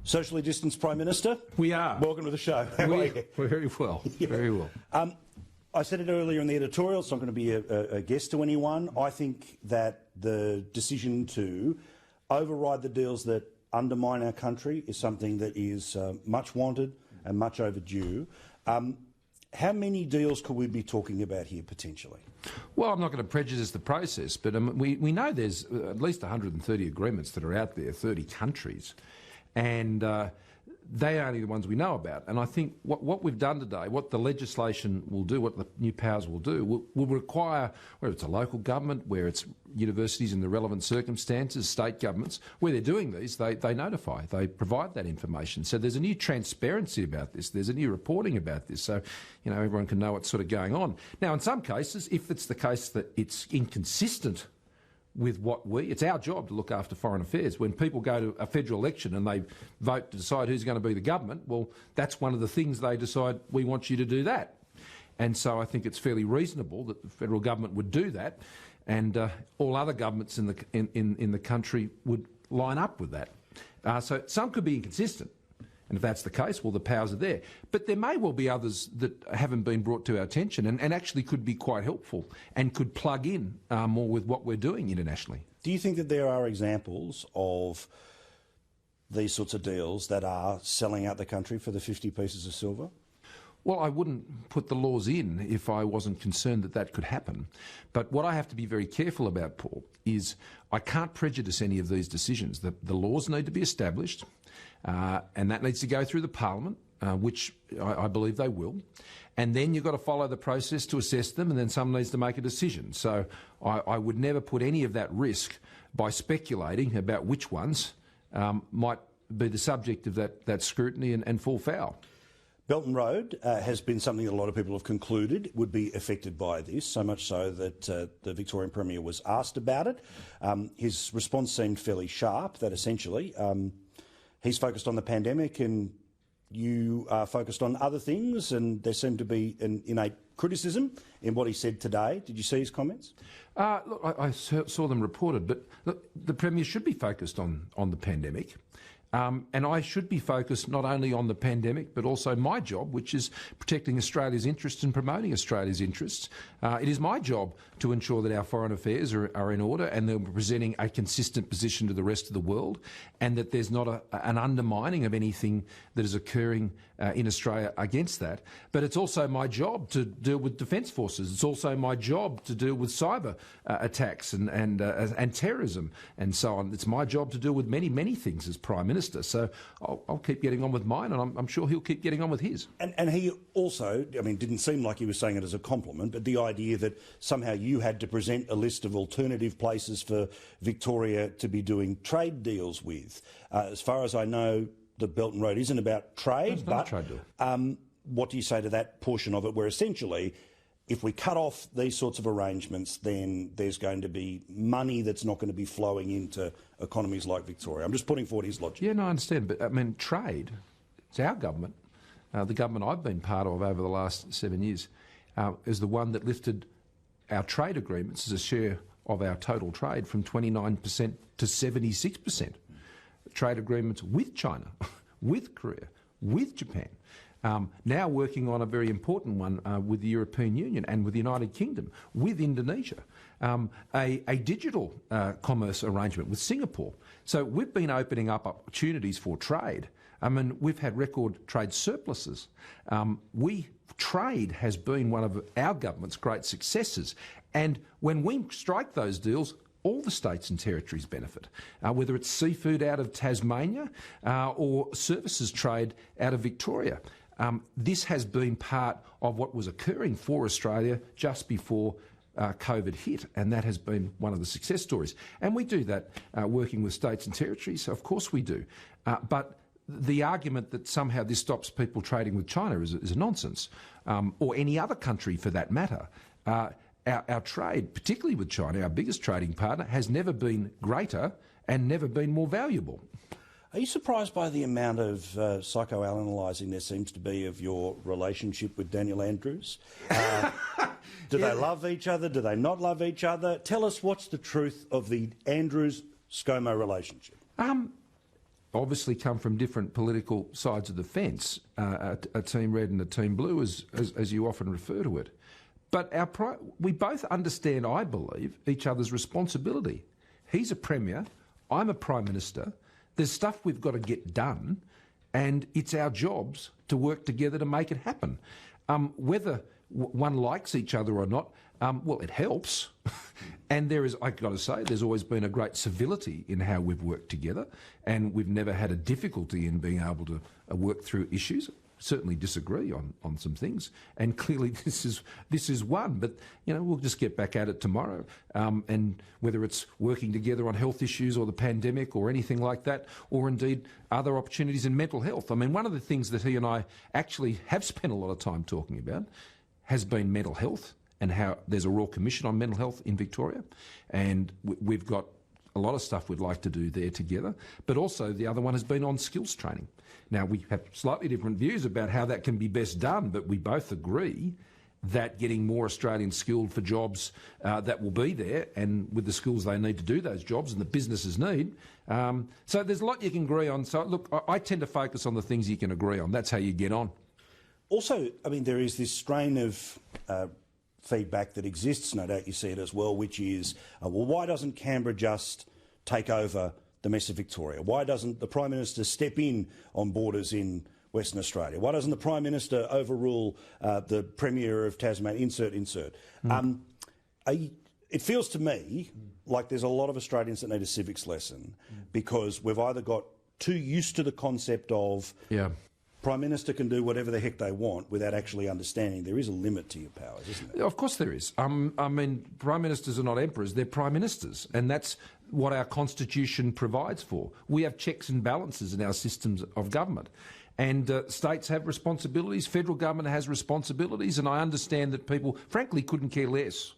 Socially distanced Prime Minister? We are. Welcome to the show. We're very well, very well. I said it earlier in the editorial, so I'm going to be a guest to anyone. I think that the decision to override the deals that undermine our country is something that is much wanted and much overdue. How many deals could we be talking about here potentially? Well, I'm not going to prejudice the process, but we know there's at least 130 agreements that are out there, 30 countries, and they are only the ones we know about. And I think what we've done today, what the legislation will do, what the new powers will do, will require, whether it's a local government, where it's universities in the relevant circumstances, state governments, where they're doing these, they notify, they provide that information. So there's a new transparency about this, there's a new reporting about this, so everyone can know what's sort of going on. Now, in some cases, if it's the case that it's inconsistent with it's our job to look after foreign affairs. When people go to a federal election and they vote to decide who's going to be the government, well, that's one of the things they decide, we want you to do that. And so I think it's fairly reasonable that the federal government would do that, and all other governments in the country would line up with that. So some could be inconsistent. And if that's the case, well, the powers are there. But there may well be others that haven't been brought to our attention and actually could be quite helpful and could plug in more with what we're doing internationally. Do you think that there are examples of these sorts of deals that are selling out the country for the 50 pieces of silver? Well, I wouldn't put the laws in if I wasn't concerned that that could happen. But what I have to be very careful about, Paul, is I can't prejudice any of these decisions. The laws need to be established, and that needs to go through the Parliament, which I believe they will. And then you've got to follow the process to assess them, and then someone needs to make a decision. So I would never put any of that risk by speculating about which ones might be the subject of that scrutiny and fall foul. Belton Road has been something that a lot of people have concluded would be affected by this, so much so that the Victorian Premier was asked about it. His response seemed fairly sharp, that essentially he's focused on the pandemic and you are focused on other things, and there seemed to be an innate criticism in what he said today. Did you see his comments? Look, I saw them reported, but look, the Premier should be focused on the pandemic. And I should be focused not only on the pandemic, but also my job, which is protecting Australia's interests and promoting Australia's interests. It is my job to ensure that our foreign affairs are in order and that we're presenting a consistent position to the rest of the world, and that there's not an undermining of anything that is occurring in Australia against that. But it's also my job to deal with defence forces. It's also my job to deal with cyber attacks and terrorism and so on. It's my job to deal with many things as Prime Minister. So I'll keep getting on with mine, and I'm sure he'll keep getting on with his. And he also, didn't seem like he was saying it as a compliment, but the idea that somehow you had to present a list of alternative places for Victoria to be doing trade deals with. As far as I know, the Belton Road isn't about trade. It's not a trade deal. What do you say to that portion of it, where essentially, if we cut off these sorts of arrangements, then there's going to be money that's not going to be flowing into economies like Victoria? I'm just putting forward his logic. Yeah, no, I understand. But, trade, it's our government, the government I've been part of over the last 7 years, is the one that lifted our trade agreements as a share of our total trade from 29% to 76%. Trade agreements with China, with Korea, with Japan. Now working on a very important one with the European Union and with the United Kingdom, with Indonesia, a digital commerce arrangement with Singapore. So we've been opening up opportunities for trade. We've had record trade surpluses. Trade has been one of our government's great successes. And when we strike those deals, all the states and territories benefit, whether it's seafood out of Tasmania or services trade out of Victoria. This has been part of what was occurring for Australia just before COVID hit, and that has been one of the success stories. And we do that working with states and territories, of course we do. But the argument that somehow this stops people trading with China is a nonsense, or any other country for that matter. Our trade, particularly with China, our biggest trading partner, has never been greater and never been more valuable. Are you surprised by the amount of psychoanalysing there seems to be of your relationship with Daniel Andrews? Do they love each other? Do they not love each other? Tell us what's the truth of the Andrews-ScoMo relationship. obviously come from different political sides of the fence, a team red and a team blue, as you often refer to it. But we both understand, I believe, each other's responsibility. He's a Premier, I'm a Prime Minister. There's stuff we've got to get done, and it's our jobs to work together to make it happen. Whether one likes each other or not, well, it helps. And I've got to say, there's always been a great civility in how we've worked together, and we've never had a difficulty in being able to work through issues. Certainly disagree on some things, and clearly this is one. But we'll just get back at it tomorrow. And whether it's working together on health issues or the pandemic or anything like that, or indeed other opportunities in mental health. I mean, one of the things that he and I actually have spent a lot of time talking about has been mental health, and how there's a Royal Commission on mental health in Victoria, and we've got a lot of stuff we'd like to do there together. But also the other one has been on skills training. Now, we have slightly different views about how that can be best done, but we both agree that getting more Australians skilled for jobs that will be there, and with the skills they need to do those jobs and the businesses need. So there's a lot you can agree on. So, look, I tend to focus on the things you can agree on. That's how you get on. Also, I mean, there is this strain of feedback that exists, no doubt you see it as well, which is, well, why doesn't Canberra just take over the mess of Victoria? Why doesn't the Prime Minister step in on borders in Western Australia? Why doesn't the Prime Minister overrule the Premier of Tasmania? Insert. It feels to me like there's a lot of Australians that need a civics lesson because we've either got too used to the concept of Prime Minister can do whatever the heck they want without actually understanding there is a limit to your powers, isn't there? Of course there is. I mean, Prime Ministers are not emperors, they're Prime Ministers, and that's what our Constitution provides for. We have checks and balances in our systems of government. And states have responsibilities, federal government has responsibilities, and I understand that people, frankly, couldn't care less.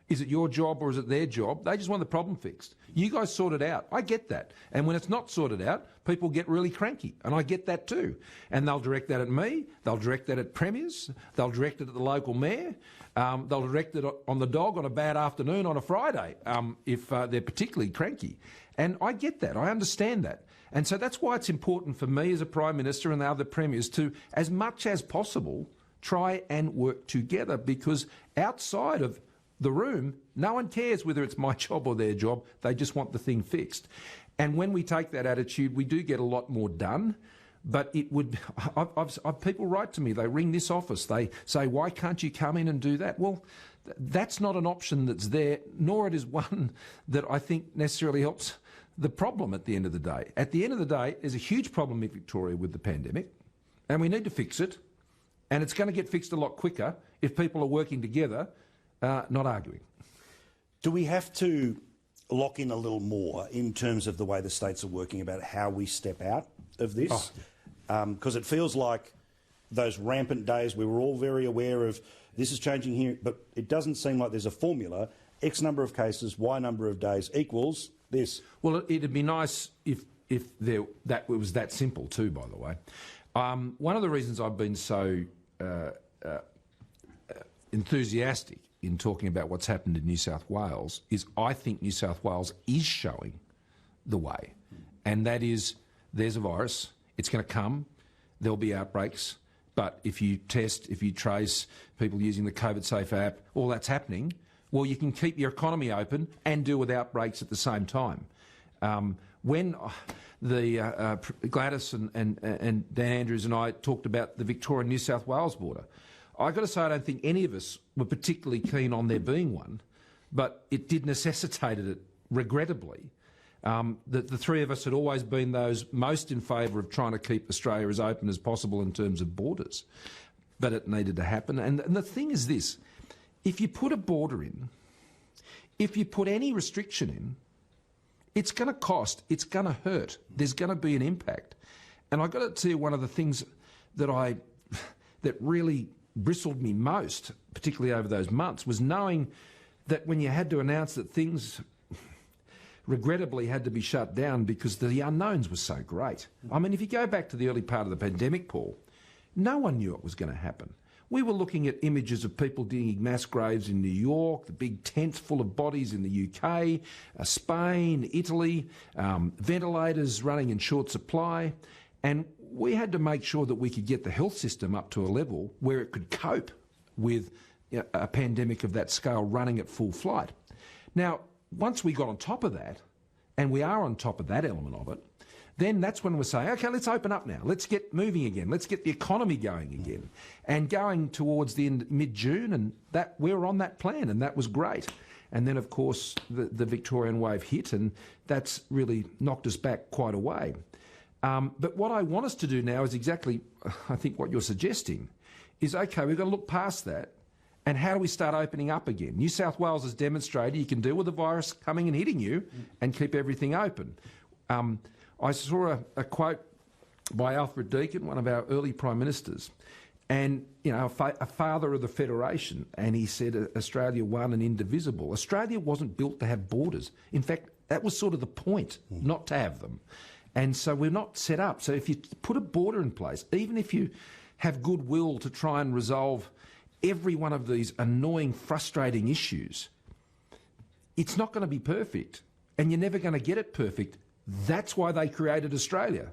Is it your job or is it their job? They just want the problem fixed. You guys sort it out. I get that. And when it's not sorted out, people get really cranky. And I get that too. And they'll direct that at me. They'll direct that at premiers. They'll direct it at the local mayor. They'll direct it on the dog on a bad afternoon on a Friday if they're particularly cranky. And I get that. I understand that. And so that's why it's important for me as a Prime Minister and the other premiers to, as much as possible, try and work together, because outside of the room, no one cares whether it's my job or their job. They just want the thing fixed. And when we take that attitude, we do get a lot more done. But it would, I've people write to me, they ring this office, they say, why can't you come in and do that? Well, that's not an option that's there, nor it is one that I think necessarily helps the problem at the end of the day. At the end of the day, there's a huge problem in Victoria with the pandemic, and we need to fix it. And it's going to get fixed a lot quicker if people are working together, not arguing. Do we have to lock in a little more in terms of the way the states are working about how we step out of this? Because it feels like those rampant days, we were all very aware of this is changing here, but it doesn't seem like there's a formula. X number of cases, Y number of days equals this. Well, it'd be nice if that was that simple too, by the way. One of the reasons I've been so enthusiastic in talking about what's happened in New South Wales is I think New South Wales is showing the way. And that is, there's a virus, it's going to come, there'll be outbreaks, but if you test, if you trace people using the COVID Safe app, all that's happening, well, you can keep your economy open and deal with outbreaks at the same time. When the Gladys and Dan Andrews and I talked about the Victoria-New South Wales border, I've got to say I don't think any of us were particularly keen on there being one, but it did necessitate it, regrettably. The three of us had always been those most in favour of trying to keep Australia as open as possible in terms of borders, but it needed to happen. And the thing is this, if you put a border in, if you put any restriction in, it's going to cost, it's going to hurt, there's going to be an impact. And I've got to tell you, one of the things that really bristled me most, particularly over those months, was knowing that when you had to announce that things regrettably had to be shut down because the unknowns were so great. I mean, if you go back to the early part of the pandemic, Paul, no one knew it was going to happen. We were looking at images of people digging mass graves in New York, the big tents full of bodies in the UK, Spain, Italy, ventilators running in short supply. And we had to make sure that we could get the health system up to a level where it could cope with a pandemic of that scale running at full flight. Now, once we got on top of that, and we are on top of that element of it, then that's when we're saying, OK, let's open up now. Let's get moving again. Let's get the economy going again. And going towards the end, mid-June, and that we were on that plan, and that was great. And then, of course, the Victorian wave hit, and that's really knocked us back quite a way. But what I want us to do now is exactly, I think, what you're suggesting, is, OK, we've got to look past that, and how do we start opening up again? New South Wales has demonstrated you can deal with the virus coming and hitting you and keep everything open. I saw a quote by Alfred Deakin, one of our early Prime Ministers, and, you know, a father of the Federation, and he said Australia one and indivisible. Australia wasn't built to have borders. In fact, that was sort of the point, not to have them. And so we're not set up. So if you put a border in place, even if you have goodwill to try and resolve every one of these annoying, frustrating issues, it's not going to be perfect, and you're never going to get it perfect. That's why they created Australia.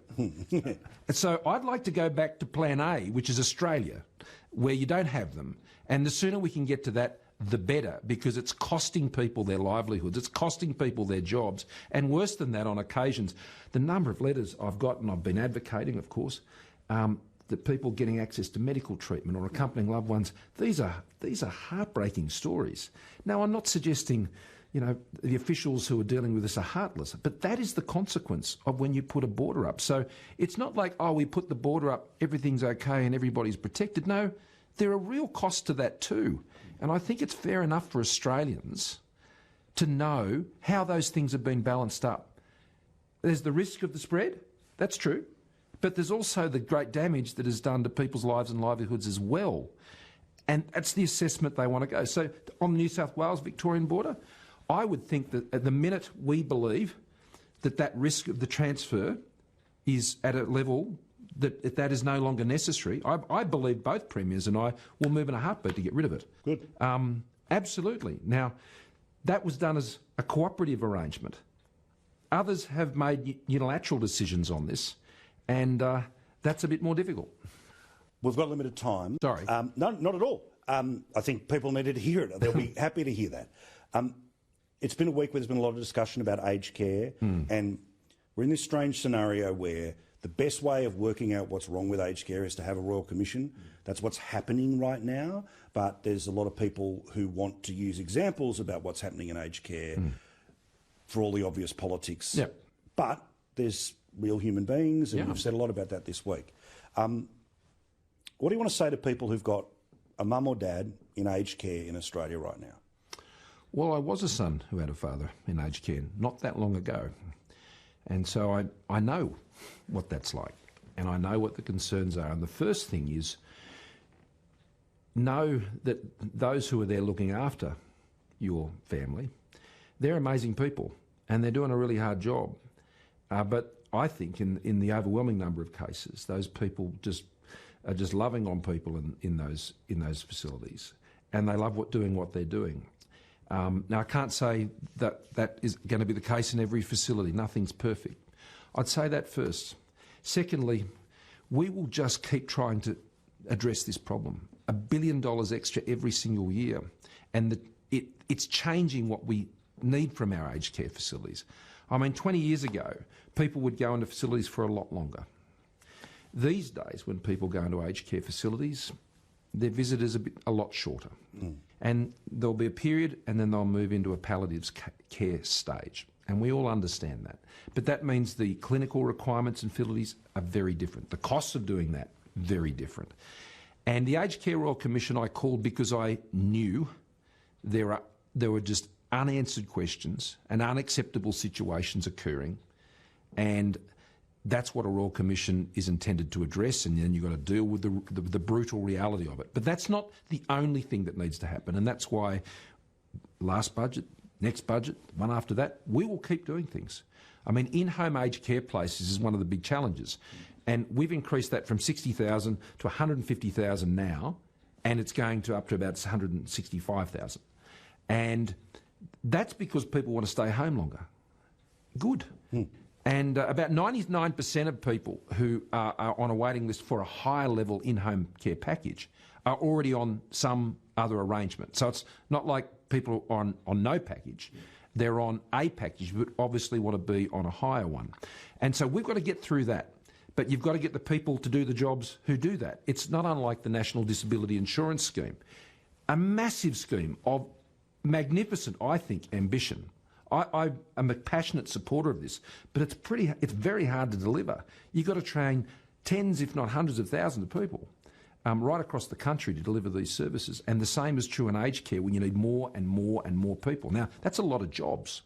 So I'd like to go back to Plan A, which is Australia, where you don't have them. And the sooner we can get to that, the better, because it's costing people their livelihoods, it's costing people their jobs, and worse than that on occasions. The number of letters I've got, and I've been advocating, of course, that people getting access to medical treatment or accompanying loved ones, these are heartbreaking stories. Now, I'm not suggesting, you know, the officials who are dealing with this are heartless, but that is the consequence of when you put a border up. So it's not like, oh, we put the border up, everything's okay and everybody's protected. No, there are real costs to that too. And I think it's fair enough for Australians to know how those things have been balanced up. There's the risk of the spread, that's true, but there's also the great damage that is done to people's lives and livelihoods as well. And that's the assessment they want to go. So on the New South Wales-Victorian border, I would think that at the minute we believe that that risk of the transfer is at a level that that is no longer necessary, I believe both premiers and I will move in a heartbeat to get rid of it. Good. Absolutely. Now, that was done as a cooperative arrangement. Others have made unilateral decisions on this, and that's a bit more difficult. We've got limited time. Sorry. No, not at all. I think people needed to hear it. They'll be happy to hear that. It's been a week where there's been a lot of discussion about aged care, and we're in this strange scenario where the best way of working out what's wrong with aged care is to have a Royal Commission. That's what's happening right now, but there's a lot of people who want to use examples about what's happening in aged care for all the obvious politics. Yep. But there's real human beings, and we've said a lot about that this week. What do you want to say to people who've got a mum or dad in aged care in Australia right now? Well, I was a son who had a father in aged care not that long ago. And so I know what that's like, and I know what the concerns are. And the first thing is know that those who are there looking after your family, they're amazing people, and they're doing a really hard job. But I think in the overwhelming number of cases, those people are just loving on people in those facilities, and they love doing what they're doing. Now, I can't say that is going to be the case in every facility. Nothing's perfect. I'd say that first. Secondly, we will just keep trying to address this problem. $1 billion extra every single year, and it's changing what we need from our aged care facilities. I mean, 20 years ago, people would go into facilities for a lot longer. These days, when people go into aged care facilities, their visit is a lot shorter. And there'll be a period, and then they'll move into a palliative care stage. And we all understand that. But that means the clinical requirements in facilities are very different. The costs of doing that, very different. And the Aged Care Royal Commission I called because I knew there were just unanswered questions and unacceptable situations occurring. And that's what a Royal Commission is intended to address, and then you've got to deal with the brutal reality of it. But that's not the only thing that needs to happen, and that's why last budget, next budget, one after that, we will keep doing things. I mean, in-home aged care places is one of the big challenges, and we've increased that from 60,000 to 150,000 now, and it's going to up to about 165,000. And that's because people want to stay home longer. Good. And about 99% of people who are on a waiting list for a higher level in-home care package are already on some other arrangement. So it's not like people on no package. They're on a package, but obviously want to be on a higher one. And so we've got to get through that. But you've got to get the people to do the jobs who do that. It's not unlike the National Disability Insurance Scheme. A massive scheme of magnificent, I think, ambition. I am a passionate supporter of this, but it's very hard to deliver. You've got to train tens, if not hundreds of thousands of people right across the country to deliver these services. And the same is true in aged care when you need more and more and more people. Now, that's a lot of jobs.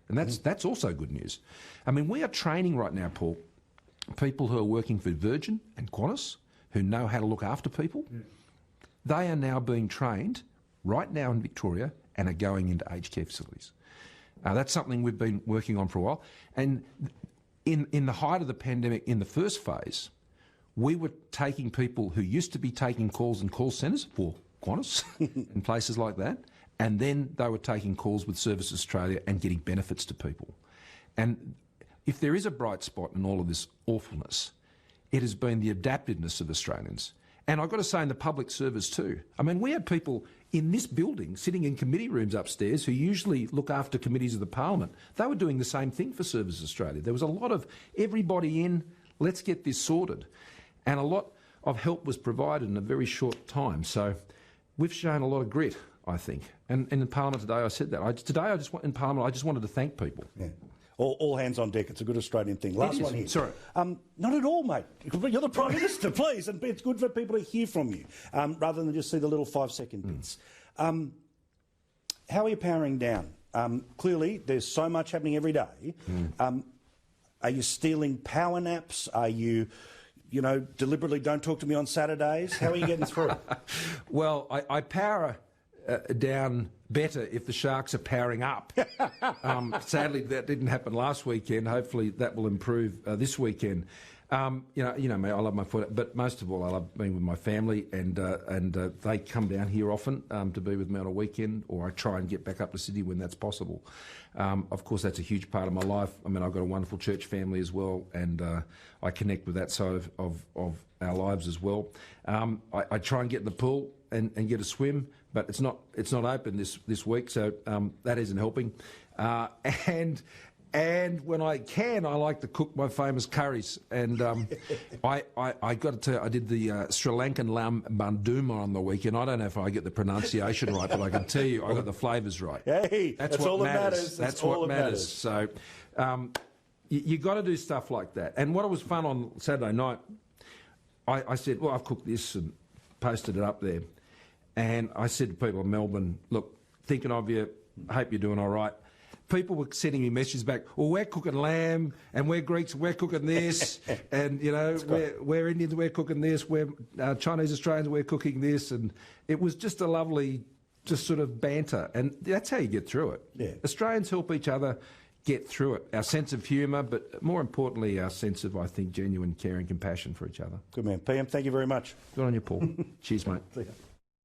And that's also good news. I mean, we are training right now, Paul, people who are working for Virgin and Qantas, who know how to look after people. They are now being trained right now in Victoria and are going into aged care facilities. That's something we've been working on for a while. And in the height of the pandemic, in the first phase, we were taking people who used to be taking calls in call centres for Qantas and places like that, and then they were taking calls with Services Australia and getting benefits to people. And if there is a bright spot in all of this awfulness, it has been the adaptiveness of Australians. And I've got to say in the public service too. I mean, we had people in this building sitting in committee rooms upstairs who usually look after committees of the Parliament. They were doing the same thing for Services Australia. There was a lot of everybody in, let's get this sorted. And a lot of help was provided in a very short time. So we've shown a lot of grit, I think. And in Parliament today I said that. In Parliament I just wanted to thank people. Yeah. All hands on deck. It's a good Australian thing. Last one here. Sorry. Not at all, mate. You're the Prime Minister, please. And it's good for people to hear from you rather than just see the little 5-second bits. How are you powering down? Clearly, there's so much happening every day. Are you stealing power naps? Are you, deliberately don't talk to me on Saturdays? How are you getting through? Well, I power down better if the Sharks are powering up. Sadly, that didn't happen last weekend. Hopefully, that will improve this weekend. Me, I love my foot, but most of all, I love being with my family, and they come down here often to be with me on a weekend, or I try and get back up to Sydney when that's possible. Of course, that's a huge part of my life. I mean, I've got a wonderful church family as well, and I connect with that side of our lives as well. I try and get in the pool and get a swim, but it's not open this week, so that isn't helping. And when I can, I like to cook my famous curries. And I got to tell you, I did the Sri Lankan lamb banduma on the weekend. I don't know if I get the pronunciation right, but I can tell you I got the flavours right. Hey, that's what all matters. That's what matters. So you got to do stuff like that. And what was fun on Saturday night, I said, well, I've cooked this and posted it up there. And I said to people in Melbourne, look, thinking of you, hope you're doing all right. People were sending me messages back, well, we're cooking lamb, and we're Greeks, we're cooking this, and, we're Indians, we're cooking this, we're Chinese Australians, we're cooking this, and it was just a lovely, just sort of banter, and that's how you get through it. Yeah. Australians help each other get through it. Our sense of humour, but more importantly, our sense of, I think, genuine care and compassion for each other. Good man. PM, thank you very much. Good on you, Paul. Cheers, mate. See ya.